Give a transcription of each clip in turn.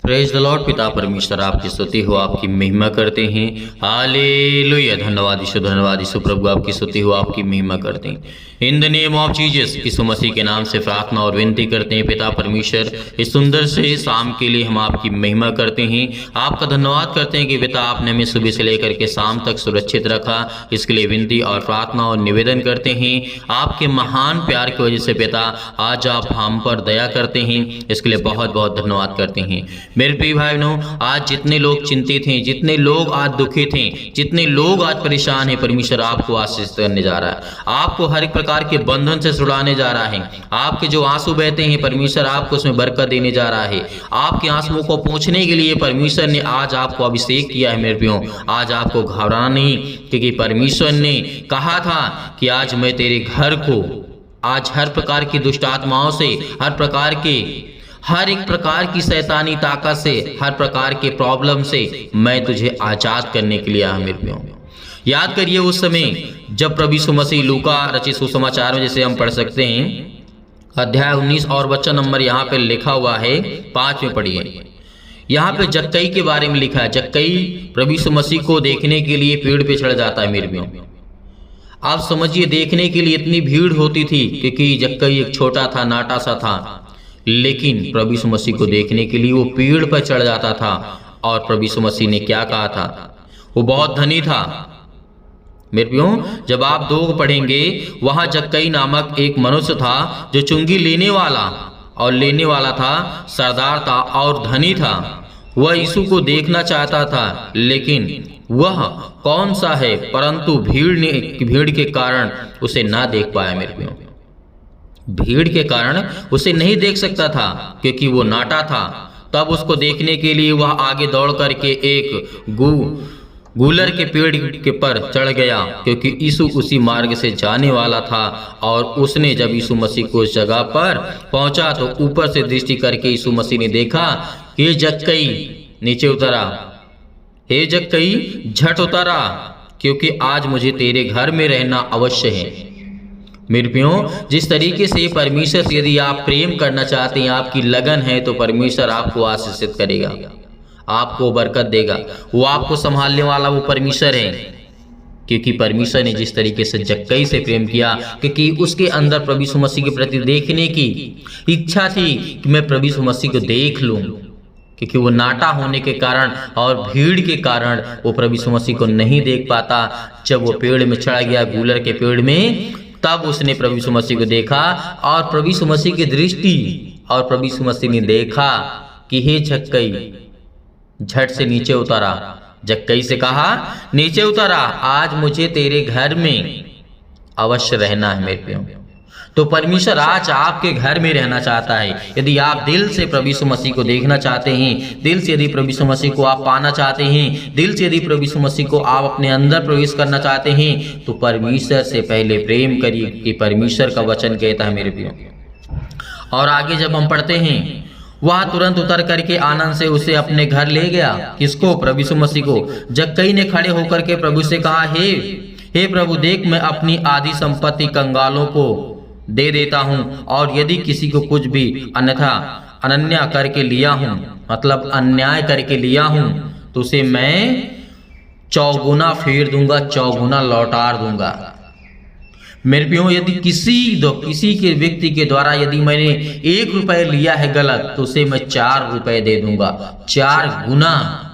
Praise the Lord. पिता परमेश्वर आपकी स्तुति हो, आपकी महिमा करते हैं। हालेलुया। धन्यवाद यीशु प्रभु, आपकी स्तुति हो, आपकी महिमा करते हैं। In the name of Jesus, Yeshu Masih के नाम से प्रार्थना और विनती करते हैं। पिता परमेश्वर, इस सुंदर से शाम के लिए हम आपकी महिमा करते हैं, आपका धन्यवाद करते हैं कि पिता आपने हमें सुबह से लेकर के शाम तक सुरक्षित रखा। इसके लिए विनती और प्रार्थना और निवेदन करते हैं। आपके महान प्यार की वजह से पिता आज आप हम पर दया करते हैं, इसके लिए बहुत बहुत धन्यवाद करते हैं। मेरे प्रिय भाई बहनों, आज जितने लोग चिंतित हैं, जितने लोग आज दुखित हैं, जितने लोग आज परेशान हैं, परमेश्वर आपको आशीष करने जा रहा है, आपको हर एक प्रकार के बंधन से छुड़ाने जा रहा है। आपके जो आंसू बहते हैं, परमेश्वर आपको उसमें बरकत देने जा रहा है। आपके आंसुओं को पोंछने के लिए परमेश्वर ने आज आपको अभिषेक किया है। मेरे प्रियो, आज आपको घबराना नहीं, क्योंकि परमेश्वर ने कहा था कि आज मैं तेरे घर को आज हर प्रकार की दुष्ट आत्माओं से, हर एक प्रकार की शैतानी ताकत से, हर प्रकार के प्रॉब्लम से मैं तुझे आजाद करने के लिए आया। मेरे प्रियो, याद करिए उस समय जब प्रभु यीशु मसीह लूका रचित सुसमाचार में, जैसे हम पढ़ सकते हैं, अध्याय 19 और वचन नंबर यहाँ पे लिखा हुआ है 5 में पढ़िए। यहाँ पे जक्कई के बारे में लिखा है। जक्कई प्रभु यीशु मसीह को देखने के लिए पेड़ पे चढ़ जाता है। मेरे प्रियो, आप समझिए, देखने के लिए इतनी भीड़ होती थी, क्योंकि जक्कई एक छोटा था, नाटा सा था, लेकिन प्रभु यीशु मसीह को देखने के लिए वो पेड़ पर चढ़ जाता था। और प्रभु यीशु मसीह ने क्या कहा था? वो बहुत धनी था। मेरे प्रियो, जब आप 2 को पढ़ेंगे, वहां जक्कई नामक एक मनुष्य था जो चुंगी लेने वाला था, सरदार था और धनी था। वह यीशु को देखना चाहता था, लेकिन वह कौन सा है, परंतु भीड़ के कारण उसे ना देख पाया। मेरे प्रियो, भीड़ के कारण उसे नहीं देख सकता था, क्योंकि वो नाटा था। तब उसको देखने के लिए वह आगे दौड़ करके एक गूलर के पेड़ के पर चढ़ गया, क्योंकि यीशु उसी मार्ग से जाने वाला था। और उसने जब यीशु मसीह को उस जगह पर पहुंचा तो ऊपर से दृष्टि करके यीशु मसीह ने देखा कि जक्कई नीचे उतरा। हे जक्कई, झट उतरा, क्योंकि आज मुझे तेरे घर में रहना अवश्य है। मेरे प्रियो, जिस तरीके से परमेश्वर से यदि आप प्रेम करना चाहते हैं, आपकी लगन है, तो परमेश्वर आपको आशीषित करेगा, आपको बरकत देगा। वो आपको संभालने वाला वो परमेश्वर है, क्योंकि परमेश्वर ने जिस तरीके से जक्कई से प्रेम किया, क्योंकि उसके अंदर प्रभु यीशु मसीह के प्रति देखने की इच्छा थी कि मैं प्रभु यीशु मसीह को देख लूं, क्योंकि वो नाटा होने के कारण और भीड़ के कारण वो प्रभु यीशु मसीह को नहीं देख पाता। जब वो पेड़ में चढ़ गया, गूलर के पेड़ में, तब उसने प्रभु यीशु मसीह को देखा और प्रभु यीशु मसीह की दृष्टि, और प्रभु यीशु मसीह ने देखा कि हे जक्कई, झट से नीचे उतरा। जक्कई से कहा, नीचे उतरा, आज मुझे तेरे घर में अवश्य रहना है। मेरे प्रियो, तो परमेश्वर आज आपके घर में रहना चाहता है। यदि आप दिल से प्रभु यीशु मसीह को देखना चाहते हैं, दिल से यदि प्रभु यीशु मसीह को आप पाना चाहते हैं, दिल से यदि प्रभु यीशु मसीह को आप अपने अंदर प्रवेश करना चाहते हैं, तो परमेश्वर से पहले प्रेम करिए, कि परमेश्वर का वचन कहता है। मेरे प्रियो, और आगे जब हम पढ़ते हैं, वह तुरंत उतर करके आनंद से उसे अपने घर ले गया। किसको? प्रभु यीशु मसीह को। जक्कई ने खड़े होकर के प्रभु से कहा, हे प्रभु, देख, मैं अपनी आधी संपत्ति कंगालों को दे देता हूं, और यदि किसी को कुछ भी अन्याय करके लिया हूं, तो उसे मैं चौगुना फेर दूंगा, चौगुना लौटा दूंगा। मेरे प्रियो, यदि किसी के व्यक्ति के द्वारा यदि मैंने 1 रुपये लिया है गलत, तो उसे मैं 4 रुपये दे दूंगा। 4 गुना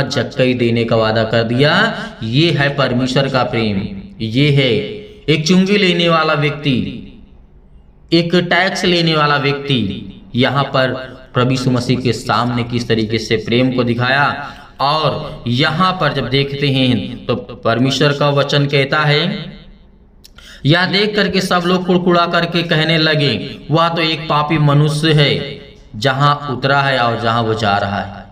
जक्कई देने का वादा कर दिया। ये है परमेश्वर का प्रेम। ये है एक चुंगी लेने वाला व्यक्ति, एक टैक्स लेने वाला व्यक्ति, यहाँ पर प्रभु यीशु मसीह के सामने किस तरीके से प्रेम को दिखाया। और यहाँ पर जब देखते हैं तो परमेश्वर का वचन कहता है, यह देख करके सब लोग कुड़कुड़ा करके कहने लगे, वह तो एक पापी मनुष्य है, जहां उतरा है और जहां वो जा रहा है।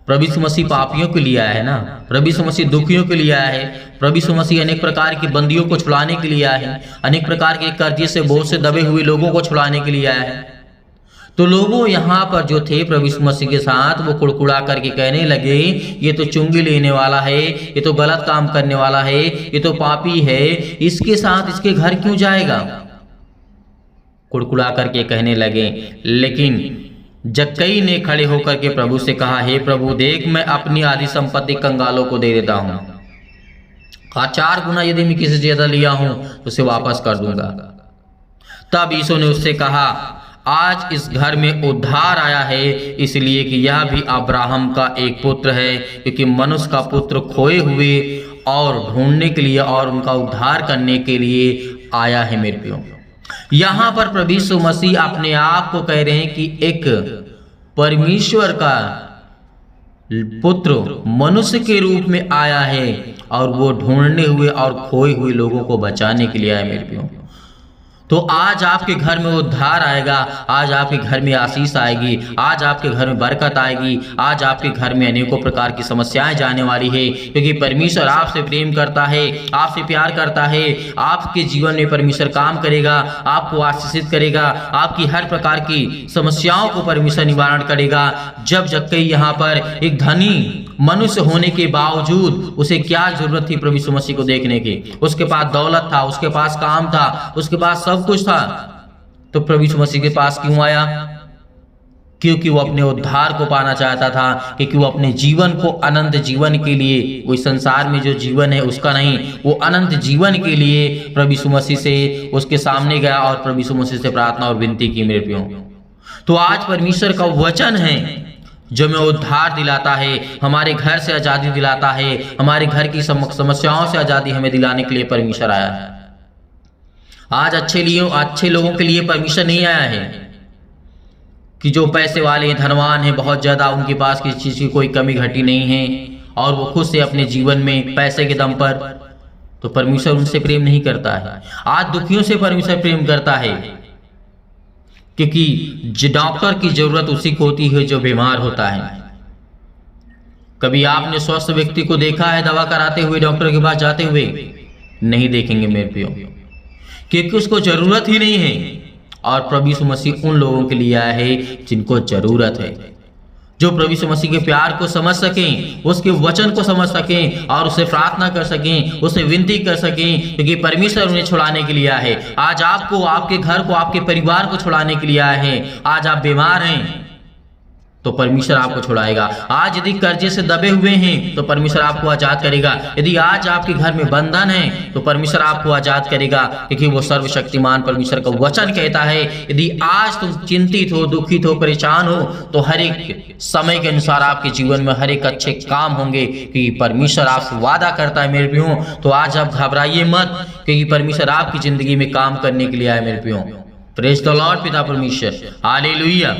प्रभु यीशु मसीह पापियों के लिए आया है ना, प्रभु यीशु मसीह दुखियों के लिए आया है, प्रभु यीशु मसीह अनेक प्रकार की बंदियों को छुड़ाने के लिए आया है, अनेक प्रकार के कर्जे से बोझ से दबे हुए लोगों को छुड़ाने के लिए आया है। तो लोगों यहाँ पर जो थे प्रभु यीशु मसीह के साथ, वो कुड़कुड़ा करके कहने लगे, ये तो चुंगी लेने वाला है, ये तो गलत काम करने वाला है, ये तो पापी है, इसके साथ इसके घर क्यों जाएगा? कुड़कुड़ा करके कहने लगे। लेकिन जक्कई ने खड़े होकर के प्रभु से कहा, हे प्रभु, देख मैं अपनी आधी संपत्ति कंगालों को दे देता हूँ। कहा 4 गुना यदि मैं किसी से ज्यादा लिया हूं तो उसे वापस कर दूंगा। तब यीशु ने उससे कहा, आज इस घर में उद्धार आया है, इसलिए कि यह भी अब्राहम का एक पुत्र है, क्योंकि मनुष्य का पुत्र खोए हुए और ढूंढने के लिए और उनका उद्धार करने के लिए आया है मेरे प्रियो। यहाँ पर प्रभु यीशु मसीह अपने आप को कह रहे हैं कि एक परमेश्वर का पुत्र मनुष्य के रूप में आया है और वो ढूंढने हुए और खोए हुए लोगों को बचाने के लिए आया मेरे प्रियो। तो आज आपके घर में उद्धार आएगा, आज आपके घर में आशीष आएगी, आज आपके घर में बरकत आएगी, आज आपके घर में अनेकों प्रकार की समस्याएं जाने वाली है, क्योंकि परमेश्वर आपसे प्रेम करता है, आपसे प्यार करता है। आपके जीवन में परमेश्वर काम करेगा, आपको आशीषित करेगा, आपकी हर प्रकार की समस्याओं को परमेश्वर निवारण करेगा। जब जक्कई यहाँ पर एक धनी मनुष्य होने के बावजूद उसे क्या जरूरत थी प्रभु यीशु मसीह को देखने की, उसके पास दौलत था, उसके पास काम था, उसके पास सब कुछ था, तो प्रभु यीशु मसीह के पास क्यों आया? क्योंकि वो अपने उद्धार को पाना चाहता था, क्योंकि वो अपने जीवन को अनंत जीवन के लिए, वो संसार में जो जीवन है उसका नहीं, वो अनंत जीवन के लिए प्रभु यीशु मसीह से उसके सामने गया और प्रभु यीशु मसीह से प्रार्थना और विनती की मेरे प्रियो। तो आज परमेश्वर का वचन है जो हमें उद्धार दिलाता है, हमारे घर से आजादी दिलाता है, हमारे घर की समस्याओं से आजादी हमें दिलाने के लिए परमेश्वर आया है। आज अच्छे लोगों के लिए परमेश्वर नहीं आया है कि जो पैसे वाले हैं, धनवान हैं, बहुत ज्यादा उनके पास किसी चीज की कोई कमी घटी नहीं है और वो खुद से अपने जीवन में पैसे के दम पर, तो परमेश्वर उनसे प्रेम नहीं करता है। आज दुखियों से परमेश्वर प्रेम करता है, क्योंकि डॉक्टर की जरूरत उसी को होती है जो बीमार होता है। कभी आपने स्वस्थ व्यक्ति को देखा है दवा कराते हुए, डॉक्टर के पास जाते हुए? नहीं देखेंगे मेरे प्रियो, क्योंकि उसको जरूरत ही नहीं है। और प्रभु यीशु मसीह उन लोगों के लिए आया है जिनको जरूरत है, जो प्रभु यीशु मसीह के प्यार को समझ सकें, उसके वचन को समझ सकें और उसे प्रार्थना कर सकें, उसे विनती कर सकें, क्योंकि परमेश्वर उन्हें छुड़ाने के लिए आया है। आज आपको, आपके घर को, आपके परिवार को छुड़ाने के लिए आया है। आज आप बीमार हैं तो परमेश्वर आपको छुड़ाएगा। आज यदि कर्जे से दबे हुए हैं तो परमेश्वर आपको आजाद करेगा। यदि आज आपके घर में बंधन है तो परमेश्वर आपको आजाद करेगा, क्योंकि वो सर्वशक्तिमान परमेश्वर का वचन कहता है, यदि आज तुम चिंतित हो, दुखित हो, परेशान हो, तो हर एक समय के अनुसार आपके जीवन में हर एक अच्छे काम होंगे, क्योंकि परमेश्वर आपसे वादा करता है मेरे प्रियो। तो आज आप घबराइए मत, क्योंकि परमेश्वर आपकी जिंदगी में काम करने के लिए आए मेरे प्रियो। प्रेज द लॉर्ड पिता परमेश्वर, हालेलुया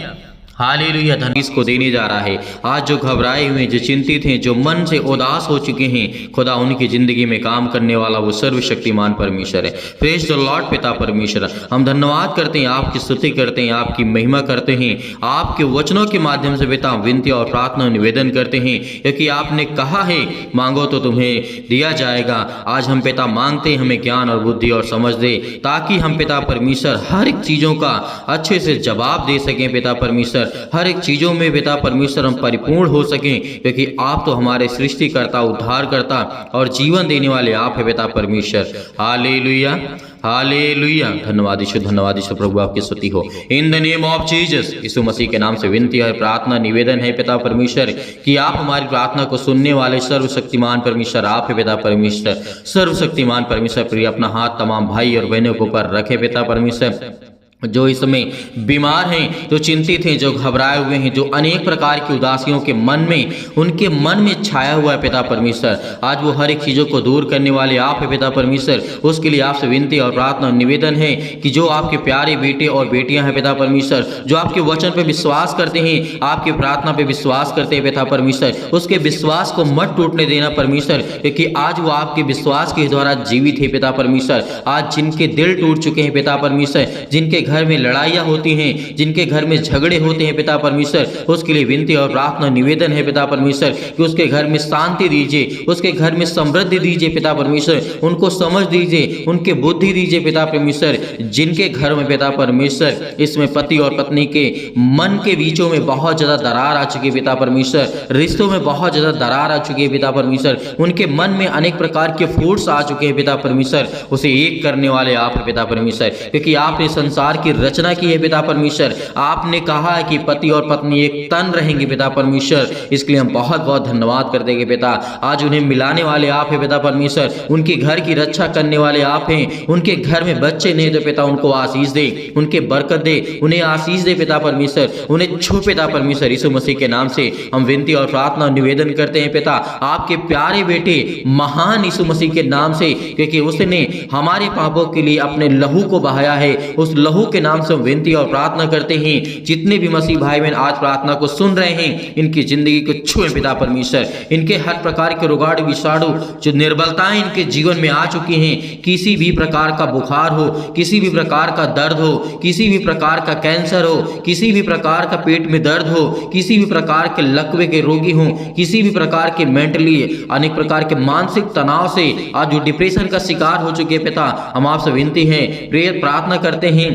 हालेलुया। धन इसको देने जा रहा है। आज जो घबराए हुए, जो चिंतित हैं, जो मन से उदास हो चुके हैं, खुदा उनकी जिंदगी में काम करने वाला वो सर्वशक्तिमान परमेश्वर है। प्रेज द लॉर्ड पिता परमेश्वर, हम धन्यवाद करते हैं, आपकी स्तुति करते हैं, आपकी महिमा करते हैं, आपके वचनों के माध्यम से पिता विनती और प्रार्थना निवेदन करते हैं, क्योंकि आपने कहा है मांगो तो तुम्हें दिया जाएगा। आज हम पिता मांगते हैं, हमें ज्ञान और बुद्धि और समझ दे, ताकि हम पिता परमेश्वर हर एक चीजों का अच्छे से जवाब दे सकें। पिता परमेश्वर हर एक चीजों में पिता परमेश्वर हम परिपूर्ण हो सकें, क्योंकि आप तो हमारे सृष्टिकर्ता, उद्धारकर्ता और जीवन देने वाले आप है पिता परमेश्वर। Hallelujah hallelujah. धन्यवाद यीशु प्रभु, आपकी स्तुति हो। In the name of Jesus, Yeshu Masih के नाम से विनती है, प्रार्थना निवेदन है पिता परमेश्वर कि आप हमारी प्रार्थना को सुनने वाले सर्वशक्तिमान परमेश्वर आप है पिता परमेश्वर। सर्वशक्तिमान परमेश्वर प्रिय अपना हाथ तमाम भाई और बहनों के ऊपर रखे पिता परमेश्वर, जो इस समय बीमार हैं, जो चिंतित हैं, जो घबराए हुए हैं, जो अनेक प्रकार की उदासियों के मन में, उनके मन में छाया हुआ है पिता परमेश्वर। आज वो हर एक चीज़ों को दूर करने वाले आप है पिता परमेश्वर। उसके लिए आपसे विनती और प्रार्थना निवेदन है कि जो आपके प्यारे बेटे और बेटियां हैं पिता परमेश्वर, जो आपके वचन पे विश्वास करते हैं, आपकी प्रार्थना पे विश्वास करते हैं पिता परमेश्वर, उसके विश्वास को मत टूटने देना परमेश्वर, क्योंकि आज वो आपके विश्वास के द्वारा जीवित है पिता परमेश्वर। आज जिनके दिल टूट चुके हैं पिता परमेश्वर, जिनके घर में लड़ाइयाँ होती हैं, जिनके घर में झगड़े होते हैं पिता परमेश्वर, उसके लिए विनती और प्रार्थना निवेदन है पिता परमेश्वर कि उसके घर में शांति दीजिए, उसके घर में समृद्धि दीजिए पिता परमेश्वर, उनको समझ दीजिए, उनके बुद्धि दीजिए पिता परमेश्वर। जिनके घर में पिता परमेश्वर इसमें पति और पत्नी के मन के बीचों में बहुत ज्यादा दरार आ चुकी है पिता परमेश्वर, रिश्तों में बहुत ज्यादा दरार आ चुकी है पिता परमेश्वर, उनके मन में अनेक प्रकार के फूट्स आ चुके हैं पिता परमेश्वर, उसे एक करने वाले आप है पिता परमेश्वर, क्योंकि आपने संसार की रचना की है पिता परमेश्वर। आपने कहा है कि पति और पत्नी एक तन रहेंगे पिता परमेश्वर, इसके लिए हम बहुत बहुत धन्यवाद करते हैं पिता। आज उन्हें मिलाने वाले आप हैं पिता परमेश्वर, उनके घर की रक्षा करने वाले आप हैं। उनके घर में बच्चे नहीं तो पिता उनको आशीष दे, उनके बरकत दे, उन्हें आशीष दे पिता परमेश्वर, उन्हें छू पिता परमेश्वर। यीशु मसीह के नाम से हम विनती और प्रार्थना निवेदन करते हैं पिता, आपके प्यारे बेटे महान यीशु मसीह के नाम से, क्योंकि उसने हमारे पापों के लिए अपने लहू को बहाया है। उस लहू के नाम से हम विनती और प्रार्थना करते हैं। जितने भी मसीह भाई बहन आज प्रार्थना को सुन रहे हैं, इनकी जिंदगी को छुए पिता परमेश्वर। इनके हर प्रकार के रोगाणु विषाणु जो निर्बलताएं इनके जीवन में आ चुकी हैं, किसी भी प्रकार का बुखार हो, किसी भी प्रकार का दर्द हो, किसी भी प्रकार का कैंसर हो, किसी भी प्रकार का पेट में दर्द हो, किसी भी प्रकार के लकवे के रोगी हो, किसी भी प्रकार के मेंटली अनेक प्रकार के मानसिक तनाव से आज जो डिप्रेशन का शिकार हो चुके पिता, हम आपसे विनती है, प्रेयर प्रार्थना करते हैं,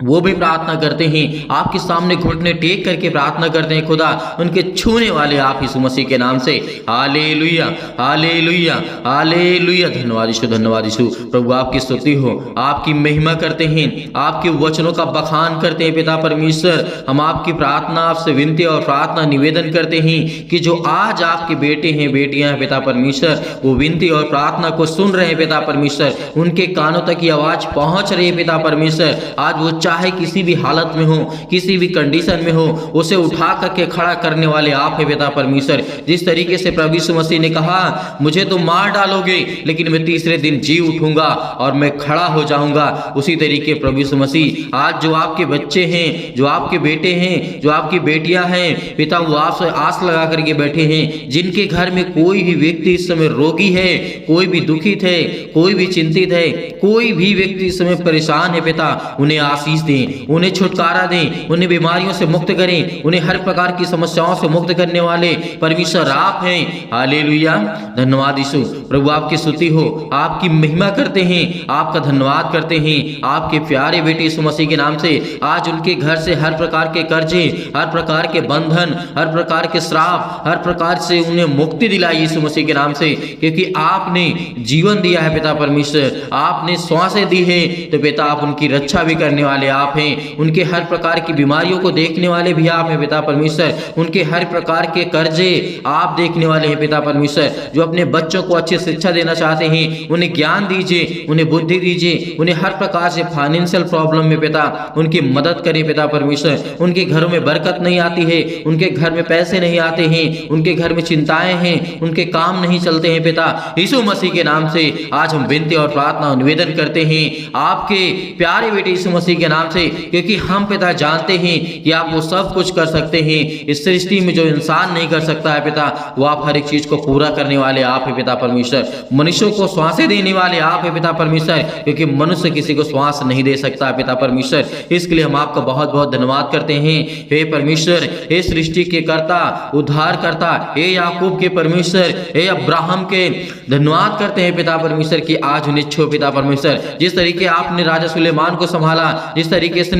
वो भी प्रार्थना करते हैं, आपके सामने घुटने टेक करके प्रार्थना करते हैं खुदा, उनके छूने वाले आप यीशु मसीह के नाम से। Hallelujah hallelujah hallelujah. धन्यवाद यीशु, धन्यवाद यीशु। प्रभु आपकी स्तुति हो, आपकी महिमा करते हैं, आपके वचनों का बखान करते हैं पिता परमेश्वर। हम आपकी प्रार्थना, आपसे विनती और प्रार्थना निवेदन करते हैं कि जो आज आपके बेटे हैं, बेटियां हैं पिता परमेश्वर, वो विनती और प्रार्थना को सुन रहे हैं पिता परमेश्वर, उनके कानों तक ये आवाज पहुंच रही है पिता परमेश्वर। आज वो चाहे किसी भी हालत में हो, किसी भी कंडीशन में हो, उसे उठा करके खड़ा करने वाले आप हैं पिता परमेश्वर। जिस तरीके से प्रभु यीशु मसीह ने कहा, मुझे तो मार डालोगे लेकिन मैं तीसरे दिन जी उठूंगा और मैं खड़ा हो जाऊंगा, उसी तरीके प्रभु यीशु मसीह आज जो आपके बच्चे हैं, जो आपके बेटे हैं, जो आपकी बेटियां हैं पिता, वो आपसे आस लगा करके बैठे हैं। जिनके घर में कोई भी व्यक्ति इस समय रोगी है, कोई भी दुखित है, कोई भी चिंतित है, कोई भी व्यक्ति इस समय परेशान है पिता, उन्हें आशीष दें, उन्हें छुटकारा दें, उन्हें बीमारियों से मुक्त करें, उन्हें हर प्रकार की समस्याओं से मुक्त करने वाले परमेश्वर आप हैं। हालेलुया। धन्यवाद यीशु। प्रभु आपकी स्तुति हो, आपकी महिमा करते हैं, आपका धन्यवाद करते हैं। आपके प्यारे बेटे यीशु मसीह के नाम से आज उनके घर से हर प्रकार के कर्जे, हर प्रकार के बंधन, हर प्रकार के श्राप, हर प्रकार से उन्हें मुक्ति दिलाई यीशु मसीह के नाम से, क्योंकि आपने जीवन दिया है पिता परमेश्वर, आपने श्वासें दी है, तो पिता आप उनकी रक्षा भी करने वाले आप हैं। उनके हर प्रकार की बीमारियों को देखने वाले भी आप हैं पिता परमेश्वर। उनके हर प्रकार के कर्जे आप देखने वाले हैं पिता परमेश्वर। जो अपने बच्चों को अच्छी शिक्षा देना चाहते हैं, उन्हें ज्ञान दीजिए, उन्हें बुद्धि दीजिए, उन्हें हर प्रकार से फाइनेंशियल प्रॉब्लम में पिता उनकी मदद करें पिता परमेश्वर। उनके घरों में बरकत नहीं आती है, उनके घर में पैसे नहीं आते हैं, उनके घर में चिंताएं हैं, उनके काम नहीं चलते हैं पिता, यीशु मसीह के नाम से आज हम विनती और प्रार्थना और निवेदन करते हैं आपके प्यारे बेटे यीशु मसीह के नाम से, क्योंकि हम पिता जानते हैं कि आप वो सब कुछ कर सकते हैं। इस सृष्टि में जो इंसान नहीं कर सकता है पिता, वो आप हर एक चीज को पूरा करने वाले आप है पिता परमेश्वर। मनुष्यों को श्वासें देने वाले आप है पिता परमेश्वर, क्योंकि मनुष्य किसी को श्वास नहीं दे सकता है पिता परमेश्वर। इसके लिए हम आपका बहुत बहुत धन्यवाद करते हैं। हे परमेश्वर, हे सृष्टि के कर्ता, उद्धार करता, हे याकूब के परमेश्वर, हे अब्राहम के धन्यवाद करते हैं पिता परमेश्वर की आज उन्हें छो पिता परमेश्वर। जिस तरीके आपने राजा सुलेमान को संभाला, जिस तरीके से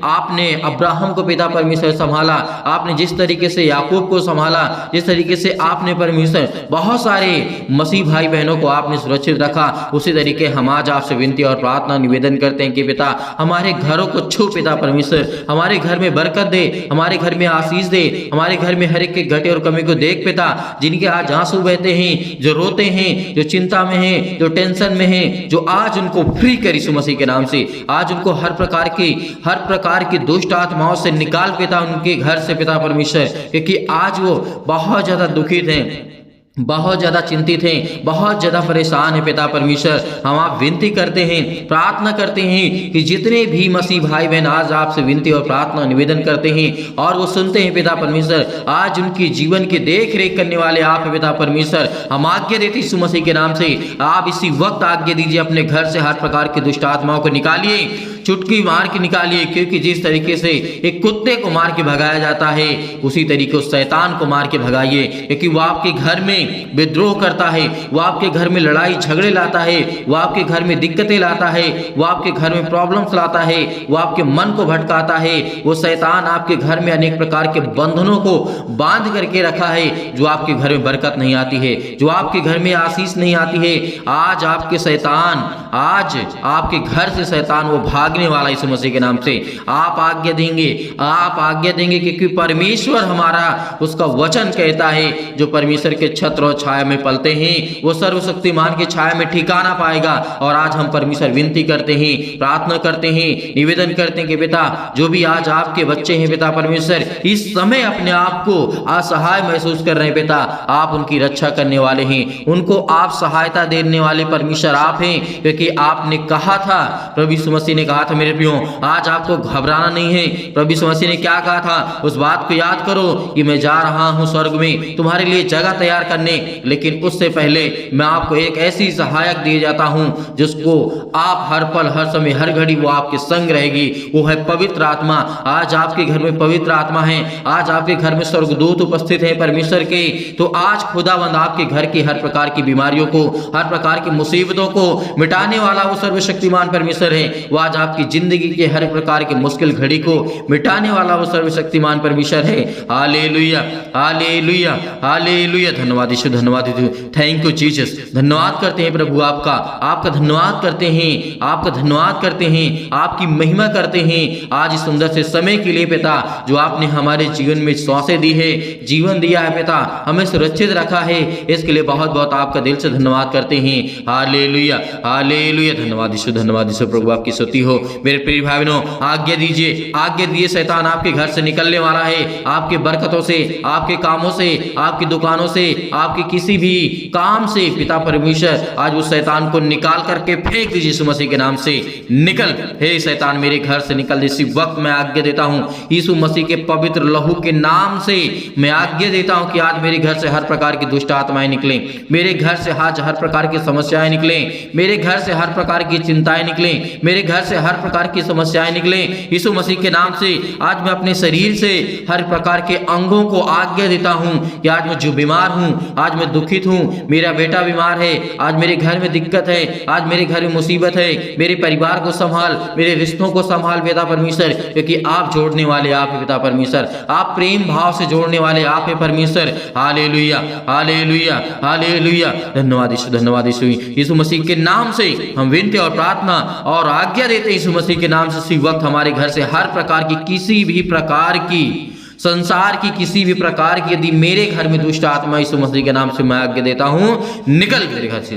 आपने अब्राहम को पिता परमेश्वर संभाला, आपने जिस तरीके से याकूब को संभाला, जिस तरीके से आपने परमेश्वर बहुत सारे मसीह भाई बहनों को आपने सुरक्षित रखा, उसी तरीके हम आज आपसे विनती और प्रार्थना निवेदन करते हैं कि पिता हमारे घरों को छू पिता परमेश्वर, हमारे घर में बरकत दे, हमारे घर में आशीष दे, हमारे घर में हर एक के घटे और कमी को देख पिता। जिनके आज आंसू बहते हैं, जो रोते हैं, जो चिंता में हैं, जो टेंशन में हैं, जो आज उनको फ्री कर यीशु मसीह के नाम से, आज उनको हर प्रकार की दुष्ट आत्माओं से निकाल पिता उनके घर से पिता परमेश्वर, क्योंकि आज वो बहुत ज्यादा दुखित हैं, बहुत ज्यादा चिंतित हैं, बहुत ज्यादा परेशान है पिता परमेश्वर। हम आप विनती करते हैं, प्रार्थना करते हैं कि जितने भी मसीह भाई बहन आज आपसे विनती और प्रार्थना निवेदन करते हैं और वो सुनते हैं पिता परमेश्वर, आज उनकी जीवन की देख रेख करने वाले आप हैं पिता परमेश्वर। हम आज्ञा देते यीशु मसीह के नाम से, आप इसी वक्त आज्ञा दीजिए, अपने घर से हर प्रकार की दुष्ट आत्माओं को निकालिए, चुटकी मार के निकालिए, क्योंकि जिस तरीके से एक कुत्ते को मार के भगाया जाता है, उसी तरीके उस शैतान को मार के भगाइए, क्योंकि वो आपके घर में विद्रोह करता है, वो आपके घर में लड़ाई झगड़े लाता है, वो आपके घर में दिक्कतें लाता है, वो आपके घर में प्रॉब्लम्स लाता है, वो आपके मन को भटकाता है। वो शैतान आपके घर में अनेक प्रकार के बंधनों को बांध करके रखा है, जो आपके घर में बरकत नहीं आती है, जो आपके घर में आशीष नहीं आती है। आज आपके शैतान, आज आपके घर से शैतान वो भाग भागने वाला यीशु मसीह के नाम से आप आज्ञा देंगे, आप आज्ञा देंगे, क्योंकि परमेश्वर हमारा उसका वचन कहता है जो परमेश्वर के छत्र और छाया में पलते हैं वो सर्वशक्तिमान के छाया में ठिकाना पाएगा। और आज हम परमेश्वर विनती करते हैं, प्रार्थना करते हैं, निवेदन करते हैं कि पिता जो भी आज आपके बच्चे हैं पिता परमेश्वर इस समय अपने आप को असहाय महसूस कर रहे हैं पिता, आप उनकी रक्षा करने वाले हैं, उनको आप सहायता देने वाले परमेश्वर आप हैं। क्योंकि आपने कहा था, प्रभु यीशु मसीह ने कहा था मेरे प्रियो, आज आपको घबराना नहीं है। प्रभु यीशु मसीह ने क्या कहा था, उस बात को याद करो कि मैं जा रहा हूं स्वर्ग में तुम्हारे लिए जगह तैयार करने, लेकिन उससे पहले मैं आपको एक ऐसी सहायक दिए जाता हूं जिसको आप हर पल हर समय हर घड़ी वो आपके संग रहेगी, वो है पवित्र आत्मा। आज आपके घर में पवित्र आत्मा है, आज आपके घर में स्वर्गदूत उपस्थित है परमेश्वर के। तो आज खुदावंद आपके घर की हर प्रकार की बीमारियों को, हर प्रकार की मुसीबतों को मिटाने वाला वो सर्वशक्तिमान परमेश्वर है। वो आज आपकी जिंदगी के हर प्रकार की मुश्किल घड़ी को मिटाने वाला वो सर्वशक्तिमान परमेश्वर है। Hallelujah, hallelujah, hallelujah. धन्यवाद यीशु, धन्यवाद यीशु, थैंक यू जीसस। धन्यवाद करते हैं प्रभु आपका, आपका धन्यवाद करते हैं, आपका धन्यवाद करते हैं, आपकी महिमा करते हैं आज इस सुंदर से समय के लिए पिता, जो आपने हमारे जीवन में सांसें दी है, जीवन दिया है पिता, हमें सुरक्षित रखा है, इसके लिए बहुत बहुत आपका दिल से धन्यवाद करते हैं। Hallelujah, hallelujah. धन्यवाद यीशु, धन्यवाद यीशु। प्रभु आपकी स्तुति हो। मेरे प्रिय भाई बहनों, आज्ञा दीजिए, आज्ञा दिए, शैतान आपके घर से निकलने वाला है। आपके बरकतों से, आपके कामों से, आपकी दुकानों से, आपके किसी भी काम से पिता परमेश्वर आज उस शैतान को निकाल करके फेंक दीजिए यीशु मसीह के नाम से। निकल हे शैतान मेरे घर से निकल। इसी वक्त मैं आज्ञा देता हूं यीशु मसीह के पवित्र लहू के नाम से मैं आज्ञा देता हूं कि आज मेरे घर से हर प्रकार की दुष्ट आत्माएं निकलें, मेरे घर से आज हर प्रकार की समस्याएं निकलें, मेरे घर से हर प्रकार की चिंताएं निकलें, मेरे घर से हर प्रकार की समस्याएं निकलें यीशु मसीह के नाम से। आज मैं अपने शरीर से हर प्रकार के अंगों को आज्ञा देता हूं कि आज मैं जो बीमार हूं, आज मैं दुखित हूं, मेरा बेटा बीमार है, आज मेरे घर में दिक्कत है, आज मेरे घर में मुसीबत है, मेरे परिवार को संभाल, मेरे रिश्तों को संभाल पिता परमेश्वर, क्योंकि आप जोड़ने वाले आप है पिता परमेश्वर, आप प्रेम भाव से जोड़ने वाले आप है परमेश्वर। Hallelujah, hallelujah, hallelujah. धन्यवाद यीशु, धन्यवाद यीशु। यीशु मसीह के नाम से हम विनती और प्रार्थना और आज्ञा देते हैं यीशु मसीह के नाम से। इसी वक्त हमारे घर से हर प्रकार की, किसी भी प्रकार की, संसार की किसी भी प्रकार की यदि मेरे घर में दुष्ट आत्मा यीशु मसीह के नाम से मैं आज्ञा देता हूं, निकल मेरे घर से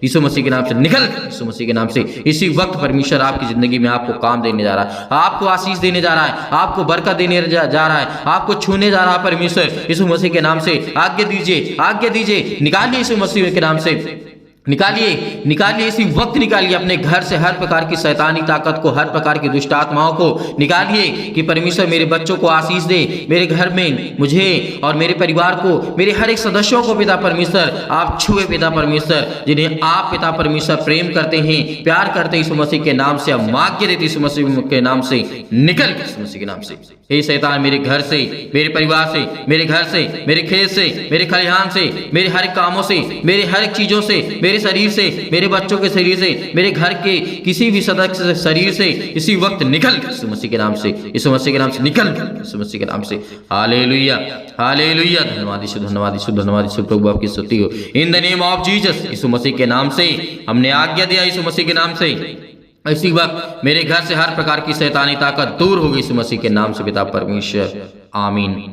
यीशु मसीह के नाम से, निकल यीशु मसीह के नाम से। इसी वक्त परमेश्वर आपकी जिंदगी में आपको काम देने जा रहा है, आपको आशीष देने जा रहा है, आपको बरकत देने जा रहा है, आपको छूने जा रहा है परमेश्वर यीशु मसीह के नाम से। आज्ञा दीजिए, आज्ञा दीजिए, निकालिए यीशु मसीह के नाम से, निकालिए, निकालिए, इसी वक्त निकालिए अपने घर से हर प्रकार की शैतानी ताकत को, हर प्रकार की दुष्ट आत्माओं को निकालिए कि परमेश्वर मेरे बच्चों को आशीष दे, मेरे घर में मुझे और मेरे परिवार को, मेरे हर एक सदस्यों को पिता परमेश्वर आप छुए पिता परमेश्वर, जिन्हें आप पिता परमेश्वर प्रेम करते हैं, प्यार करते हैं यीशु मसीह के नाम से। हम आज्ञा देते यीशु मसीह के नाम से, निकल यीशु मसीह के नाम से। हे शैतान मेरे घर से, मेरे परिवार से, मेरे घर से, मेरे खेत से, मेरे खलिहान से, मेरे हर एक कामों से, मेरे हर एक चीजों से, मेरे शरीर से, मेरे बच्चों के शरीर से, मेरे घर के किसी भी सदस्य से शरीर से इसी वक्त निकल यीशु मसीह के नाम से, यीशु मसीह के नाम से निकल यीशु मसीह के नाम से। Hallelujah, hallelujah. धन्यवाद यीशु, धन्यवाद यीशु, धन्यवाद यीशु। प्रभु आपकी स्तुति हो। In the name of Jesus, Yeshu Masih के नाम से हमने आज्ञा दिया यीशु मसीह के नाम से। इसी वक्त मेरे घर से हर प्रकार की शैतानी ताकत दूर हो गई यीशु मसीह के नाम से पिता परमेश्वर, आमीन।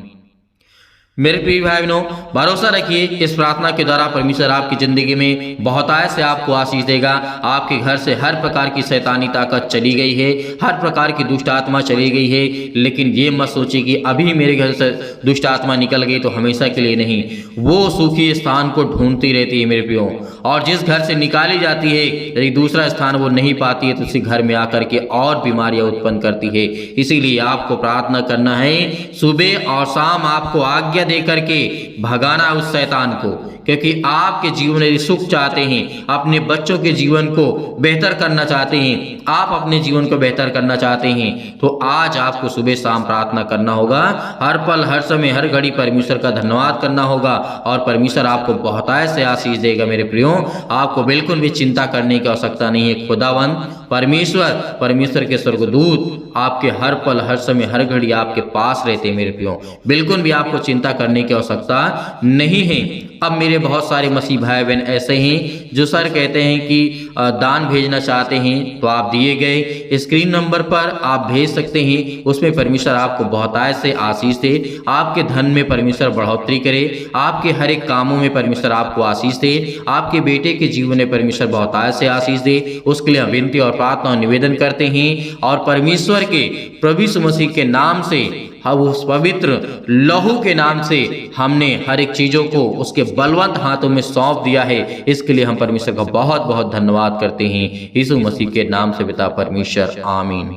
मेरे प्रिय भाई बहनों, भरोसा रखिए इस प्रार्थना के द्वारा परमेश्वर आपकी जिंदगी में बहुतायत से आपको आशीष देगा। आपके घर से हर प्रकार की शैतानी ताकत चली गई है, हर प्रकार की दुष्ट आत्मा चली गई है। लेकिन ये मत सोचिए कि अभी मेरे घर से दुष्ट आत्मा निकल गई तो हमेशा के लिए नहीं, वो सूखी स्थान को ढूंढती रहती है मेरे प्रियो, और जिस घर से निकाली जाती है यदि दूसरा स्थान वो नहीं पाती है तो उसी घर में आकर के और बीमारियां उत्पन्न करती है। इसीलिए आपको प्रार्थना करना है, सुबह और शाम आपको आज्ञा दे करके भगाना उस शैतान को, क्योंकि आपके जीवन में सुख चाहते हैं, अपने बच्चों के जीवन को बेहतर करना चाहते हैं, आप अपने जीवन को बेहतर करना चाहते हैं, तो आज आपको सुबह शाम प्रार्थना करना होगा। हर पल हर समय हर घड़ी परमेश्वर का धन्यवाद करना होगा और परमेश्वर आपको बहुतायत से आशीष देगा। मेरे प्रियो, आपको बिल्कुल भी चिंता करने की आवश्यकता नहीं है। खुदावंद परमेश्वर, परमेश्वर के स्वर्गदूत आपके हर पल हर समय हर घड़ी आपके पास रहते हैं। मेरे प्रियो, बिल्कुल भी आपको चिंता करने की आवश्यकता नहीं है। अब मेरे बहुत सारे मसीह भाई बहन ऐसे हैं जो सर कहते हैं कि दान भेजना चाहते हैं, तो आप दिए गए स्क्रीन नंबर पर आप भेज सकते हैं। उसमें परमेश्वर आपको बहुतायत से आशीष दे, आपके धन में परमेश्वर बढ़ोतरी करे, आपके हर एक कामों में परमेश्वर आपको आशीष दे, आपके बेटे के जीवन में परमेश्वर बहुतायत से आशीष दे। उसके लिए हम विनती और प्रार्थना और निवेदन करते हैं और परमेश्वर के प्रभु यीशु मसीह के नाम से, हम उस पवित्र लहू के नाम से हमने हर एक चीजों को उसके बलवंत हाथों में सौंप दिया है। इसके लिए हम परमेश्वर का बहुत बहुत धन्यवाद करते हैं। यीशु मसीह के नाम से पिता परमेश्वर, आमीन।